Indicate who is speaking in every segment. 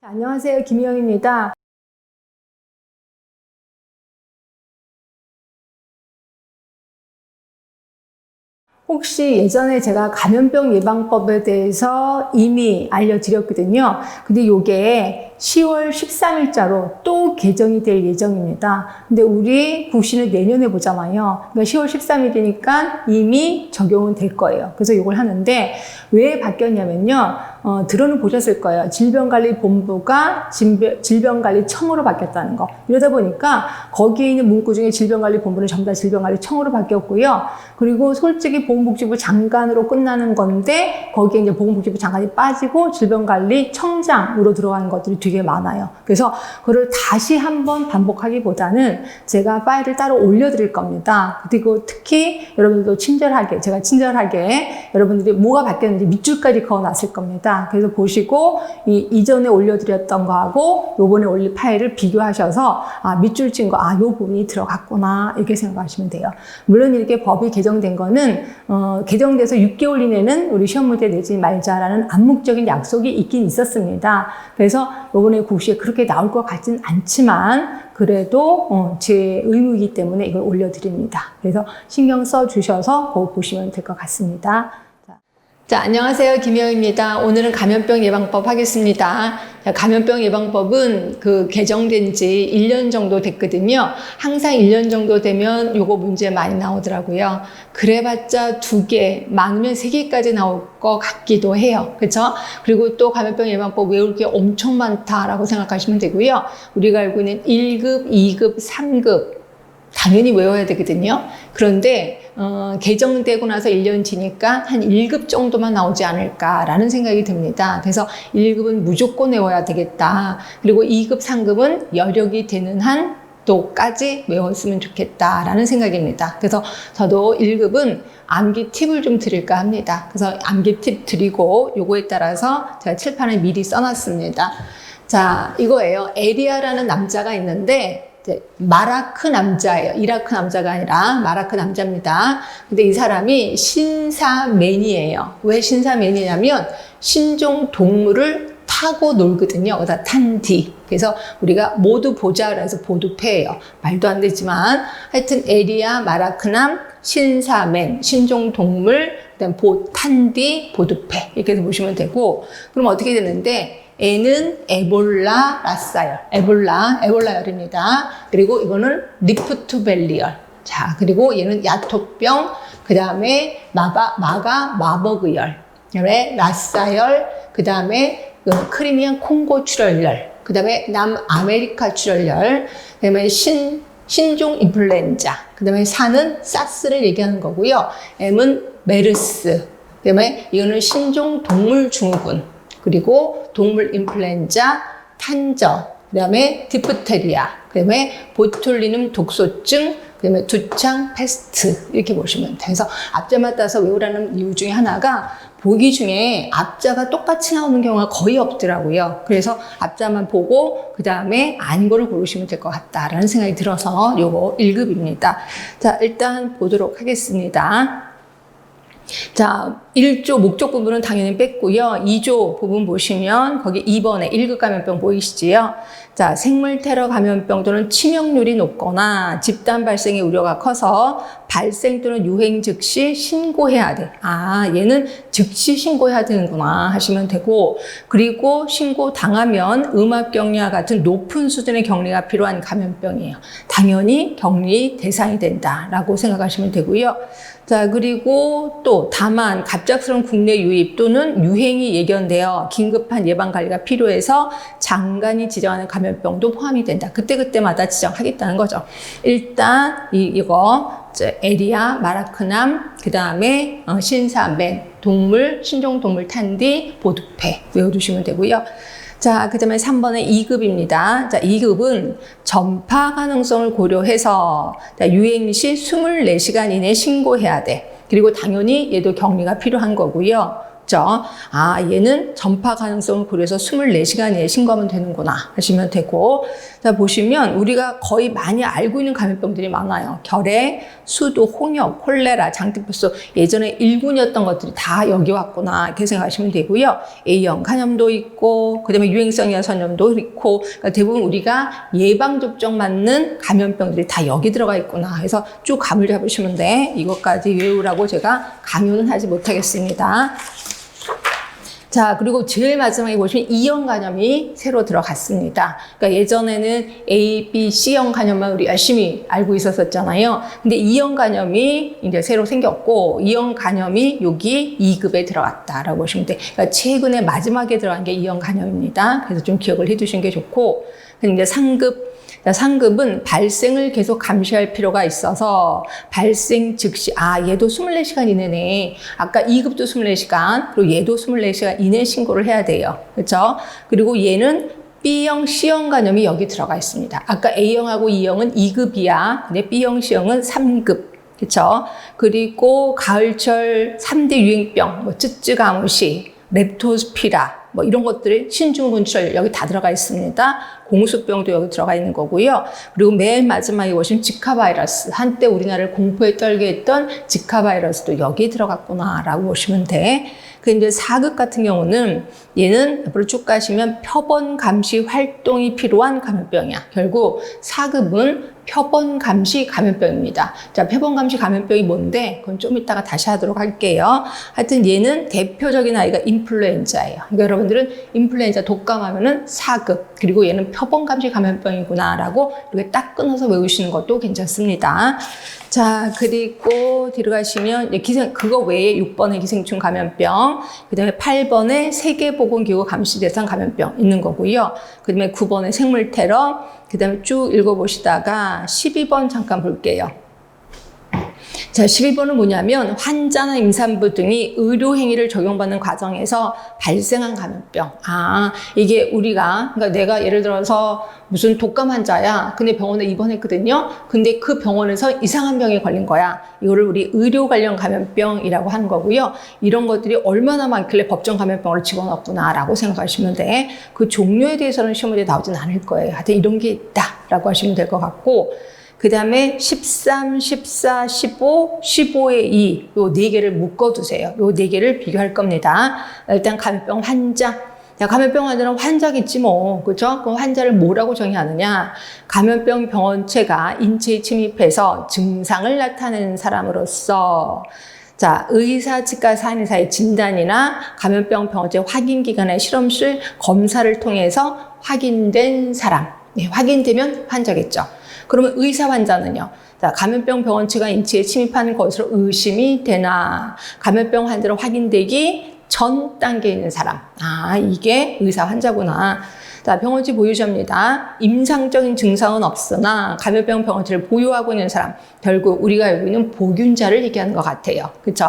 Speaker 1: 안녕하세요. 김희영입니다. 혹시 예전에 제가 감염병 예방법에 대해서 이미 알려드렸거든요. 근데 이게 10월 13일자로 또 개정이 될 예정입니다. 근데 우리 국시는 내년에 보잖아요. 그러니까 10월 13일이니까 이미 적용은 될 거예요. 그래서 이걸 하는데 왜 바뀌었냐면요. 들어는 보셨을 거예요. 질병관리본부가 질병관리청으로 바뀌었다는 거. 이러다 보니까 거기에 있는 문구 중에 질병관리본부는 전부 다 질병관리청으로 바뀌었고요. 그리고 솔직히 보건복지부 장관으로 끝나는 건데 거기에 이제 보건복지부 장관이 빠지고 질병관리청장으로 들어가는 것들이 되게 많아요. 그래서 그걸 다시 한번 반복하기보다는 제가 파일을 따로 올려드릴 겁니다. 그리고 특히 여러분들도 제가 친절하게 여러분들이 뭐가 바뀌었는지 밑줄까지 그어놨을 겁니다. 그래서 보시고 이전에 올려드렸던 거하고 요번에 올릴 파일을 비교하셔서 밑줄 친 거, 요 부분이 들어갔구나 이렇게 생각하시면 돼요. 물론 이렇게 법이 개정된 거는 개정돼서 6개월 이내는 우리 시험 문제 내지 말자라는 암묵적인 약속이 있긴 있었습니다. 그래서 요번에 국시에 그렇게 나올 것 같진 않지만 그래도 제 의무이기 때문에 이걸 올려드립니다. 그래서 신경 써주셔서 그거 보시면 될 것 같습니다. 자, 안녕하세요. 김희영입니다. 오늘은 감염병 예방법 하겠습니다. 감염병 예방법은 개정된 지 1년 정도 됐거든요. 항상 1년 정도 되면 요거 문제 많이 나오더라고요. 그래봤자 2개, 많으면 3개까지 나올 것 같기도 해요. 그렇죠? 그리고 또 감염병 예방법 외울 게 엄청 많다라고 생각하시면 되고요. 우리가 알고 있는 1급, 2급, 3급 당연히 외워야 되거든요. 그런데 개정되고 나서 1년 지니까 한 1급 정도만 나오지 않을까라는 생각이 듭니다. 그래서 1급은 무조건 외워야 되겠다. 그리고 2급, 3급은 여력이 되는 한 또까지 외웠으면 좋겠다라는 생각입니다. 그래서 저도 1급은 암기 팁을 좀 드릴까 합니다. 그래서 암기 팁 드리고 요거에 따라서 제가 칠판에 미리 써놨습니다. 자, 이거예요. 에리아라는 남자가 있는데 마라크 남자예요. 이라크 남자가 아니라 마라크 남자입니다. 근데 이 사람이 신사맨이에요. 왜 신사맨이냐면 신종 동물을 타고 놀거든요. 그래서 탄디. 그래서 우리가 모두 보자 그래서 보두패예요. 말도 안 되지만 하여튼 에리아, 마라크남, 신사맨, 신종 동물, 그다음 탄디, 보두패 이렇게 해서 보시면 되고 그럼 어떻게 되는데 N은 에볼라 라사열, 에볼라열입니다. 그리고 이거는 리프트밸리열. 자, 그리고 얘는 야토병, 그 다음에 마버그열, 그 다음에 라사열, 그 다음에 크리미안 콩고 출혈열, 그 다음에 남아메리카 출혈열, 그 다음에 신종 인플루엔자, 그 다음에 사는 사스를 얘기하는 거고요. M은 메르스, 그 다음에 이거는 신종 동물 증후군, 그리고 동물 인플루엔자, 탄저, 그 다음에 디프테리아, 그 다음에 보툴리눔 독소증, 그 다음에 두창 패스트 이렇게 보시면 돼요. 그래서 앞자만 따서 외우라는 이유 중에 하나가 보기 중에 앞자가 똑같이 나오는 경우가 거의 없더라고요. 그래서 앞자만 보고 그 다음에 아닌 거를 고르시면 될 것 같다라는 생각이 들어서 요거 1급입니다. 자, 일단 보도록 하겠습니다. 자, 1조 목적 부분은 당연히 뺐고요. 2조 부분 보시면 거기 2번에 1급 감염병 보이시지요? 자, 생물 테러 감염병 또는 치명률이 높거나 집단 발생의 우려가 커서 발생 또는 유행 즉시 신고해야 돼. 얘는 즉시 신고해야 되는구나 하시면 되고 그리고 신고 당하면 음압격리와 같은 높은 수준의 격리가 필요한 감염병이에요. 당연히 격리 대상이 된다라고 생각하시면 되고요. 자, 그리고 또 다만 갑작스러운 국내 유입 또는 유행이 예견되어 긴급한 예방관리가 필요해서 장관이 지정하는 감염병도 포함이 된다. 그때마다 지정하겠다는 거죠. 일단 이거 에리아, 마라크남, 그 다음에 신사맨, 신종동물 탄디, 보두패 외워두시면 되고요. 자, 그 다음에 3번에 2급입니다. 자, 2급은 전파 가능성을 고려해서 유행 시 24시간 이내에 신고해야 돼. 그리고 당연히 얘도 격리가 필요한 거고요. 그죠? 얘는 전파 가능성을 고려해서 24시간 이내에 신고하면 되는구나 하시면 되고 자, 보시면 우리가 거의 많이 알고 있는 감염병들이 많아요. 결핵, 수도, 홍역, 콜레라, 장티푸스, 예전에 일군이었던 것들이 다 여기 왔구나 이렇게 생각하시면 되고요. A형 간염도 있고 그다음에 유행성 전염도 있고 그러니까 대부분 우리가 예방접종 맞는 감염병들이 다 여기 들어가 있구나. 그래서 쭉 감을 잡으시면 돼. 이것까지 외우라고 제가 강요는 하지 못하겠습니다. 자, 그리고 제일 마지막에 보시면 E형 간염이 새로 들어갔습니다. 그러니까 예전에는 A, B, C형 간염만 우리 열심히 알고 있었잖아요. 근데 E형 간염이 이제 새로 생겼고, E형 간염이 여기 2급에 들어갔다라고 보시면 돼. 그러니까 최근에 마지막에 들어간 게 E형 간염입니다. 그래서 좀 기억을 해 두시는 게 좋고, 이제 상급은 발생을 계속 감시할 필요가 있어서 발생 즉시 얘도 24시간 이내네. 아까 2급도 24시간 그리고 얘도 24시간 이내 신고를 해야 돼요. 그렇죠? 그리고 얘는 B형, C형 간염이 여기 들어가 있습니다. 아까 A형하고 E형은 2급이야. 근데 B형, C형은 3급. 그렇죠? 그리고 가을철 3대 유행병, 쯔쯔가무시, 렙토스피라 이런 것들이 신중분출 여기 다 들어가 있습니다. 공수병도 여기 들어가 있는 거고요. 그리고 맨 마지막에 보시면 지카 바이러스. 한때 우리나라를 공포에 떨게 했던 지카 바이러스도 여기 들어갔구나라고 보시면 돼. 그 이제 4급 같은 경우는 얘는 앞으로 쭉 가시면 표본 감시 활동이 필요한 감염병이야. 결국 4급은 표본 감시 감염병입니다. 자, 표본 감시 감염병이 뭔데? 그건 좀 이따가 다시 하도록 할게요. 하여튼 얘는 대표적인 아이가 인플루엔자예요. 그러니까 여러분들은 인플루엔자 독감하면은 4급, 그리고 얘는 표본 감시 감염병이구나라고 이렇게 딱 끊어서 외우시는 것도 괜찮습니다. 자, 그리고 뒤로 가시면 그거 외에 6번의 기생충 감염병, 그 다음에 8번의 세계보건기구 감시대상 감염병 있는 거고요. 그 다음에 9번의 생물 테러, 그 다음에 쭉 읽어보시다가 12번 잠깐 볼게요. 자, 11번은 뭐냐면 환자나 임산부 등이 의료행위를 적용받는 과정에서 발생한 감염병. 이게 그러니까 내가 예를 들어서 무슨 독감 환자야. 근데 병원에 입원했거든요. 근데 그 병원에서 이상한 병에 걸린 거야. 이거를 우리 의료 관련 감염병이라고 하는 거고요. 이런 것들이 얼마나 많길래 법정 감염병으로 집어넣었구나라고 생각하시면 돼. 그 종류에 대해서는 시험에 나오진 않을 거예요. 하여튼 이런 게 있다라고 하시면 될 것 같고, 그 다음에 13, 14, 15, 15의 2, 요 4개를 묶어두세요. 요 4개를 비교할 겁니다. 일단 감염병 환자. 자, 감염병 환자는 환자겠지 뭐. 그죠? 그럼 환자를 뭐라고 정의하느냐? 감염병 병원체가 인체에 침입해서 증상을 나타내는 사람으로서 자, 의사, 치과사, 한의사의 진단이나 감염병 병원체 확인기관의 실험실 검사를 통해서 확인된 사람. 네, 확인되면 환자겠죠. 그러면 의사 환자는요. 자, 감염병 병원체가 인체에 침입하는 것으로 의심이 되나 감염병 환자로 확인되기 전 단계에 있는 사람. 이게 의사 환자구나. 자, 병원체 보유자입니다. 임상적인 증상은 없으나 감염병 병원체를 보유하고 있는 사람. 결국 우리가 알고 있는 보균자를 얘기하는 것 같아요. 그렇죠?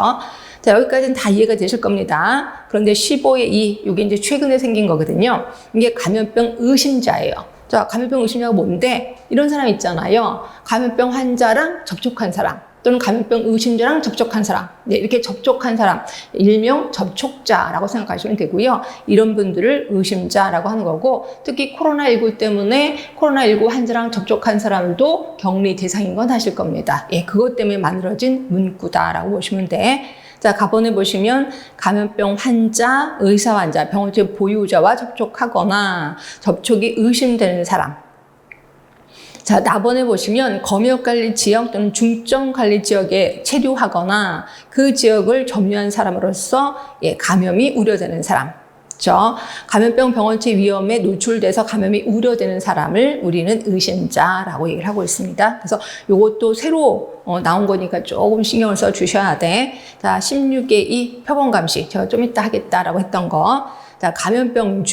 Speaker 1: 자, 여기까지는 다 이해가 되실 겁니다. 그런데 15의 2, 이게 이제 최근에 생긴 거거든요. 이게 감염병 의심자예요. 자, 감염병 의심자가 뭔데? 이런 사람 있잖아요. 감염병 환자랑 접촉한 사람 또는 감염병 의심자랑 접촉한 사람. 네, 이렇게 접촉한 사람, 일명 접촉자라고 생각하시면 되고요. 이런 분들을 의심자라고 하는 거고, 특히 코로나19 때문에 코로나19 환자랑 접촉한 사람도 격리 대상인 건 아실 겁니다. 예, 그것 때문에 만들어진 문구다라고 보시면 돼. 자, 가번에 보시면 감염병 환자, 의사 환자, 병원체 보유자와 접촉하거나 접촉이 의심되는 사람. 자, 나번에 보시면 검역관리 지역 또는 중점관리 지역에 체류하거나 그 지역을 점유한 사람으로서 감염이 우려되는 사람. 그렇죠? 감염병 병원체 위험에 노출돼서 감염이 우려되는 사람을 우리는 의심자라고 얘기를 하고 있습니다. 그래서 이것도 새로 나온 거니까 조금 신경을 써 주셔야 돼. 자, 16의 2 표본 감시. 제가 좀 이따 하겠다라고 했던 거. 자, 감염병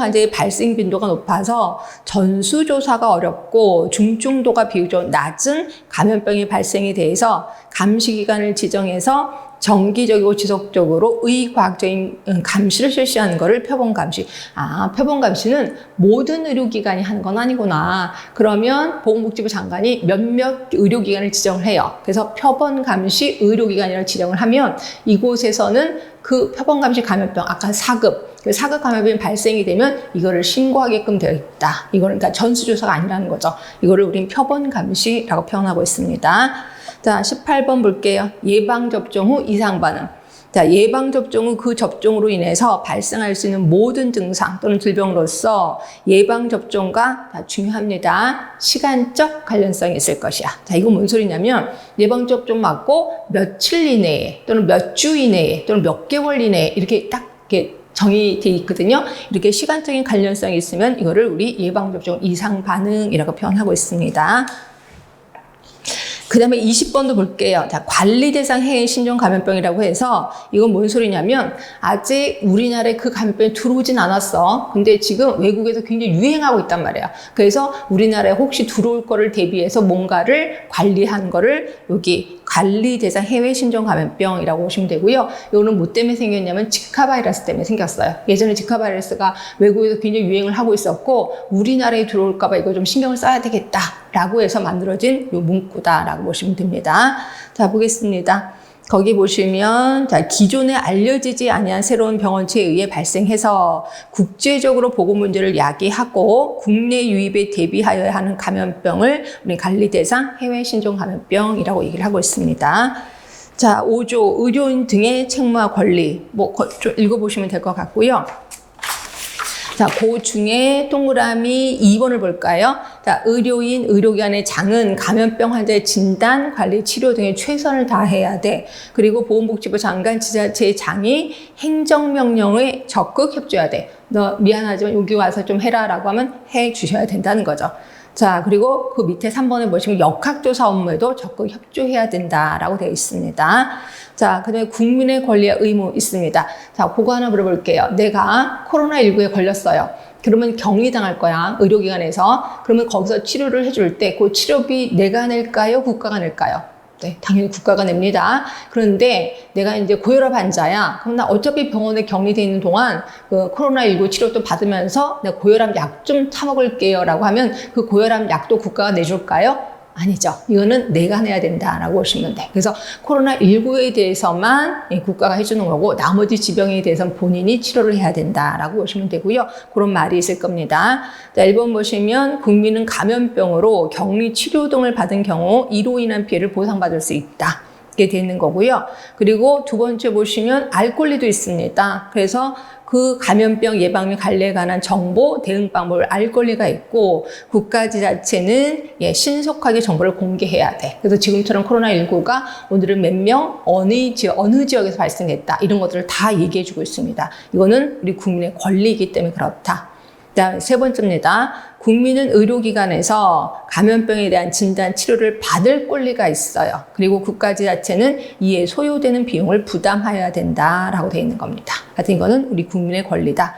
Speaker 1: 환자의 발생 빈도가 높아서 전수조사가 어렵고 중증도가 비교적 낮은 감염병의 발생에 대해서 감시기관을 지정해서 정기적이고 지속적으로 의과학적인 감시를 실시하는 것을 표본감시. 표본감시는 모든 의료기관이 하는 건 아니구나. 그러면 보건복지부 장관이 몇몇 의료기관을 지정을 해요. 그래서 표본감시 의료기관이라고 지정을 하면 이곳에서는 그 표본감시 감염병, 아까 4급, 그 사극 감염병이 발생이 되면 이거를 신고하게끔 되어 있다. 이거는 그러니까 전수조사가 아니라는 거죠. 이거를 우린 표본 감시라고 표현하고 있습니다. 자, 18번 볼게요. 예방접종 후 이상 반응. 자, 예방접종 후 그 접종으로 인해서 발생할 수 있는 모든 증상 또는 질병으로서 예방접종과 다 중요합니다. 시간적 관련성이 있을 것이야. 자, 이건 뭔 소리냐면 예방접종 맞고 며칠 이내에 또는 몇 주 이내에 또는 몇 개월 이내에 이렇게 딱 이렇게 정의되어 있거든요. 이렇게 시간적인 관련성이 있으면 이거를 우리 예방접종 이상 반응이라고 표현하고 있습니다. 그 다음에 20번도 볼게요. 자, 관리 대상 해외 신종 감염병이라고 해서 이건 뭔 소리냐면 아직 우리나라에 그 감염병이 들어오진 않았어. 근데 지금 외국에서 굉장히 유행하고 있단 말이야. 그래서 우리나라에 혹시 들어올 거를 대비해서 뭔가를 관리한 거를 여기 관리 대상 해외 신종 감염병이라고 보시면 되고요. 이거는 뭐 때문에 생겼냐면 지카 바이러스 때문에 생겼어요. 예전에 지카 바이러스가 외국에서 굉장히 유행을 하고 있었고 우리나라에 들어올까 봐 이거 좀 신경을 써야 되겠다라고 해서 만들어진 요 문구다라고 보시면 됩니다. 자, 보겠습니다. 거기 보시면 자, 기존에 알려지지 아니한 새로운 병원체에 의해 발생해서 국제적으로 보건 문제를 야기하고 국내 유입에 대비하여야 하는 감염병을 우리 관리 대상 해외 신종 감염병이라고 얘기를 하고 있습니다. 자, 5조 의료인 등의 책무와 권리 좀 읽어보시면 될 것 같고요. 자, 그 중에 동그라미 2번을 볼까요? 자, 의료인, 의료기관의 장은 감염병 환자의 진단, 관리, 치료 등에 최선을 다해야 돼. 그리고 보건복지부 장관, 지자체의 장이 행정명령에 적극 협조해야 돼. 너 미안하지만 여기 와서 좀 해라라고 하면 해 주셔야 된다는 거죠. 자, 그리고 그 밑에 3번에 보시면 역학조사 업무에도 적극 협조해야 된다라고 되어 있습니다. 자, 그 다음에 국민의 권리와 의무 있습니다. 자, 그거 하나 물어볼게요. 내가 코로나19에 걸렸어요. 그러면 격리당할 거야. 의료기관에서. 그러면 거기서 치료를 해줄 때 그 치료비 내가 낼까요? 국가가 낼까요? 네, 당연히 국가가 냅니다. 그런데 내가 이제 고혈압 환자야. 그럼 나 어차피 병원에 격리돼 있는 동안 그 코로나19 치료도 받으면서 내가 고혈압 약 좀 타먹을게요 라고 하면 그 고혈압 약도 국가가 내줄까요? 아니죠. 이거는 내가 내야 된다라고 보시면 돼. 그래서 코로나19에 대해서만 국가가 해주는 거고 나머지 질병에 대해서는 본인이 치료를 해야 된다라고 보시면 되고요. 그런 말이 있을 겁니다. 자, 1번 보시면 국민은 감염병으로 격리 치료 등을 받은 경우 이로 인한 피해를 보상받을 수 있다. 이게 되는 거고요. 그리고 두 번째 보시면 알 권리도 있습니다. 그래서 그 감염병 예방 및 관리에 관한 정보, 대응 방법을 알 권리가 있고 국가 지자체는 신속하게 정보를 공개해야 돼. 그래서 지금처럼 코로나19가 오늘은 몇 명, 어느 지역에서 발생했다. 이런 것들을 다 얘기해주고 있습니다. 이거는 우리 국민의 권리이기 때문에 그렇다. 그다음에 세 번째입니다. 국민은 의료기관에서 감염병에 대한 진단, 치료를 받을 권리가 있어요. 그리고 국가지자체는 이에 소요되는 비용을 부담하여야 된다라고 되어 있는 겁니다. 하여튼 이거는 우리 국민의 권리다.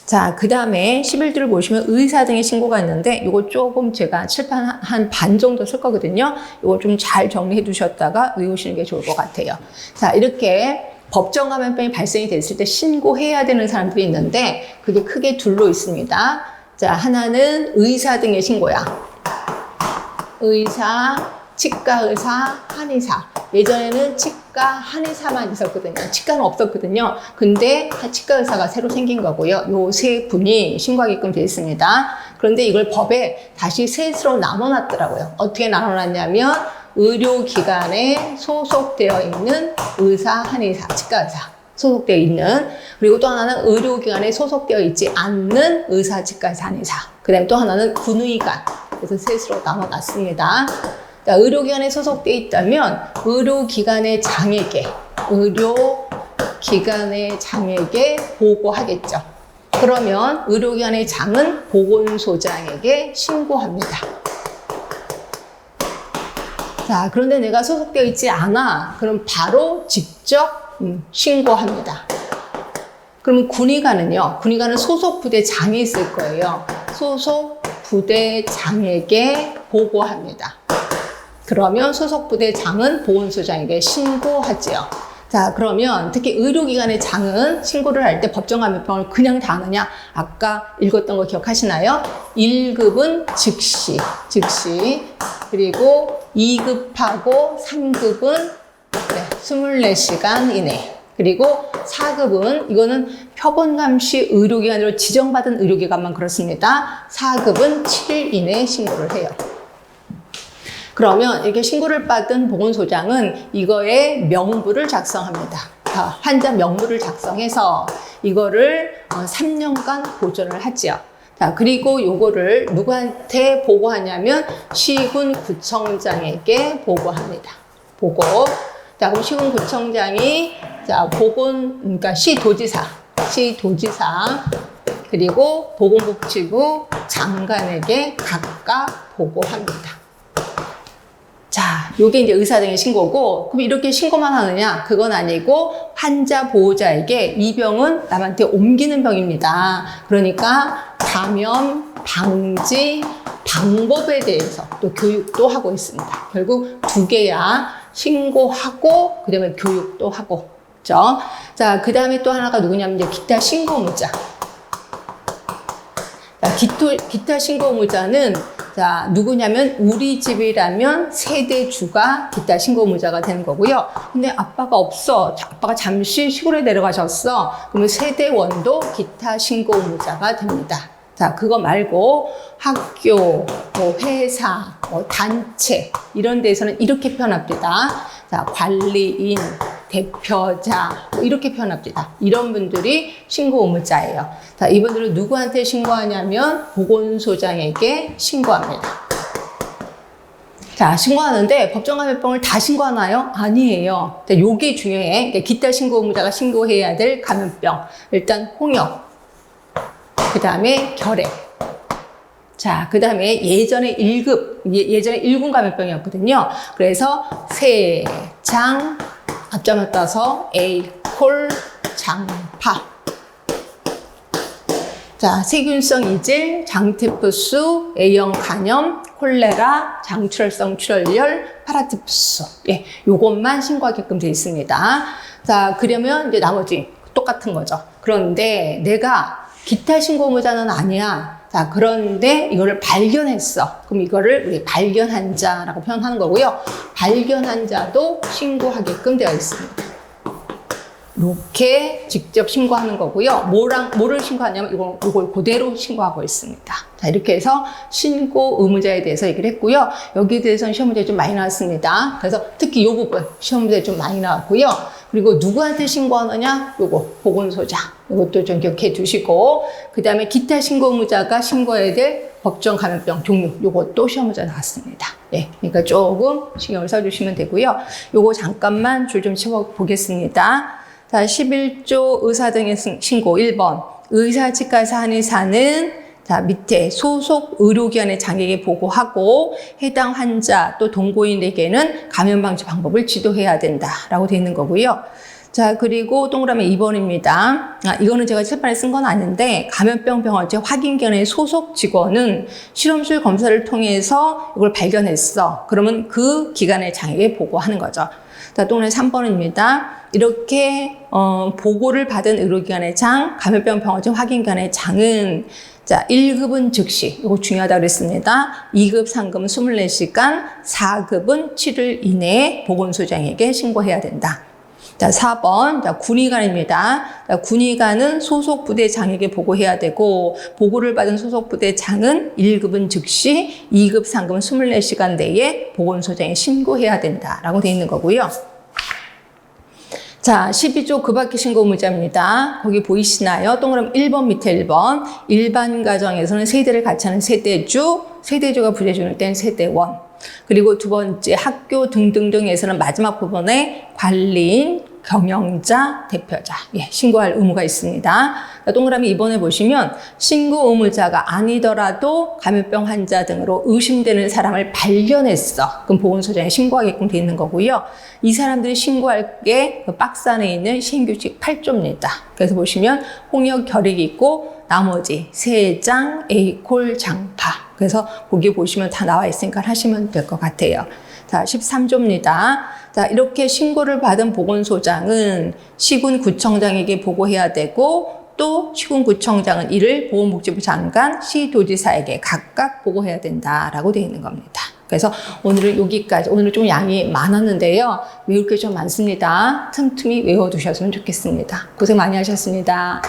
Speaker 1: 자, 그 다음에 11조를 보시면 의사 등의 신고가 있는데 이거 조금 제가 칠판 한 반 정도 쓸 거거든요. 이거 좀 잘 정리해 두셨다가 외우시는 게 좋을 것 같아요. 자, 이렇게 법정 감염병이 발생이 됐을 때 신고해야 되는 사람들이 있는데 그게 크게 둘로 있습니다. 자, 하나는 의사 등의 신고야. 의사, 치과의사, 한의사. 예전에는 치과, 한의사만 있었거든요. 치과는 없었거든요. 근데 치과의사가 새로 생긴 거고요. 요 세 분이 신고하게끔 되어 있습니다. 그런데 이걸 법에 다시 셋으로 나눠놨더라고요. 어떻게 나눠놨냐면 의료기관에 소속되어 있는 의사, 한의사, 치과의사 소속되어 있는, 그리고 또 하나는 의료기관에 소속되어 있지 않는 의사, 치과의사, 한의사, 그 다음에 또 하나는 군의관. 그래서 셋으로 나눠놨습니다. 자, 의료기관에 소속되어 있다면 의료기관의 장에게 보고하겠죠. 그러면 의료기관의 장은 보건소장에게 신고합니다. 자, 그런데 내가 소속되어 있지 않아. 그럼 바로 직접 신고합니다. 그럼 군의관은요. 군의관은 소속 부대장이 있을 거예요. 소속 부대장에게 보고합니다. 그러면 소속 부대장은 보건소장에게 신고하지요. 자, 그러면 특히 의료기관의 장은 신고를 할 때 법정 감염병을 그냥 다 하느냐? 아까 읽었던 거 기억하시나요? 1급은 즉시. 그리고 2급하고 3급은 24시간 이내. 그리고 4급은 이거는 표본감시 의료기관으로 지정받은 의료기관만 그렇습니다. 4급은 7일 이내에 신고를 해요. 그러면 이렇게 신고를 받은 보건소장은 이거의 명부를 작성합니다. 환자 명부를 작성해서 이거를 3년간 보존을 하지요. 자, 그리고 요거를 누구한테 보고하냐면 시군구청장에게 보고합니다. 보고. 자, 그럼 시군구청장이 그러니까 시도지사 그리고 보건복지부 장관에게 각각 보고합니다. 자, 요게 이제 의사 등의 신고고, 그럼 이렇게 신고만 하느냐? 그건 아니고, 환자 보호자에게 이 병은 남한테 옮기는 병입니다. 그러니까, 감염 방지 방법에 대해서 또 교육도 하고 있습니다. 결국 두 개야. 신고하고, 그 다음에 교육도 하고. 그죠? 자, 그 다음에 또 하나가 누구냐면, 이제 기타 신고무자. 자, 기타 신고무자는 자, 누구냐면 우리 집이라면 세대주가 기타 신고무자가 되는 거고요. 근데 아빠가 없어. 아빠가 잠시 시골에 내려가셨어. 그러면 세대원도 기타 신고무자가 됩니다. 자, 그거 말고 학교, 뭐 회사, 뭐 단체 이런 데서는 이렇게 표현합니다. 자, 관리인, 대표자 이렇게 표현합니다. 이런 분들이 신고 의무자예요. 자, 이분들은 누구한테 신고하냐면 보건소장에게 신고합니다. 자, 신고하는데 법정감염병을 다 신고하나요? 아니에요. 자, 요게 중요해. 그러니까 기타 신고 의무자가 신고해야 될 감염병. 일단 홍역, 그 다음에 결핵. 자, 그 다음에 예전에 1군 감염병이었거든요. 그래서 세장, 앞자만 따서 에이콜, 장파. 자, 세균성 이질, 장티푸스, A형 간염, 콜레라, 장출혈성 출혈열, 파라티푸스. 예, 요것만 신고하게끔 되어 있습니다. 자, 그러면 이제 나머지 똑같은 거죠. 그런데 내가 기타 신고 의무자는 아니야. 자, 그런데 이거를 발견했어. 그럼 이거를 우리 발견한 자라고 표현하는 거고요. 발견한 자도 신고하게끔 되어 있습니다. 이렇게 직접 신고하는 거고요. 뭐를 신고하냐면 이걸 그대로 신고하고 있습니다. 자, 이렇게 해서 신고 의무자에 대해서 얘기를 했고요. 여기에 대해서는 시험 문제 좀 많이 나왔습니다. 그래서 특히 이 부분 시험 문제 좀 많이 나왔고요. 그리고 누구한테 신고하느냐? 요거 보건소장. 이것도 좀 기억해 두시고, 그 다음에 기타 신고 의무자가 신고해야 될 법정 감염병 종류, 요것도 시험 문제 나왔습니다. 예, 그러니까 조금 신경을 써주시면 되고요. 요거 잠깐만 줄 좀 치워 보겠습니다. 자, 11조 의사 등의 신고 1번. 의사, 치과의사, 한의사는 자, 밑에 소속 의료기관의 장에게 보고하고 해당 환자 또 동거인에게는 감염 방지 방법을 지도해야 된다라고 되어 있는 거고요. 자, 그리고 동그라미 2번입니다. 이거는 제가 칠판에 쓴 건 아닌데 감염병 병원체 확인기관의 소속 직원은 실험실 검사를 통해서 이걸 발견했어. 그러면 그 기관의 장에게 보고하는 거죠. 자, 동그라미 3번입니다. 이렇게 보고를 받은 의료기관의 장, 감염병 병원체 확인기관의 장은 자, 1급은 즉시, 이거 중요하다고 그랬습니다. 2급, 3급은 24시간, 4급은 7일 이내에 보건소장에게 신고해야 된다. 자, 4번, 자, 군의관입니다. 자, 군의관은 소속 부대장에게 보고해야 되고, 보고를 받은 소속 부대장은 1급은 즉시, 2급, 3급은 24시간 내에 보건소장에 신고해야 된다라고 되어 있는 거고요. 자, 12조 그 밖의 신고 의무자입니다. 거기 보이시나요? 동그라미 1번 밑에 1번. 일반 가정에서는 세대를 같이 하는 세대주, 세대주가 부재중일 땐 세대원. 그리고 두 번째 학교 등등등에서는 마지막 부분에 관리인, 경영자, 대표자. 예, 신고할 의무가 있습니다. 동그라미 2번에 보시면 신고 의무자가 아니더라도 감염병 환자 등으로 의심되는 사람을 발견했어. 그럼 보건소장에 신고하게끔 되어 있는 거고요. 이 사람들이 신고할 게 그 박스 안에 있는 시행규칙 8조입니다. 그래서 보시면 홍역, 결핵이 있고 나머지 세장, 에이콜, 장파. 그래서 거기 보시면 다 나와 있으니까 하시면 될 것 같아요. 자, 13조입니다. 자, 이렇게 신고를 받은 보건소장은 시군구청장에게 보고해야 되고 또 시군구청장은 이를 보건복지부 장관, 시도지사에게 각각 보고해야 된다라고 되어 있는 겁니다. 그래서 오늘은 여기까지, 오늘 좀 양이 많았는데요. 외울 게 좀 많습니다. 틈틈이 외워두셨으면 좋겠습니다. 고생 많이 하셨습니다.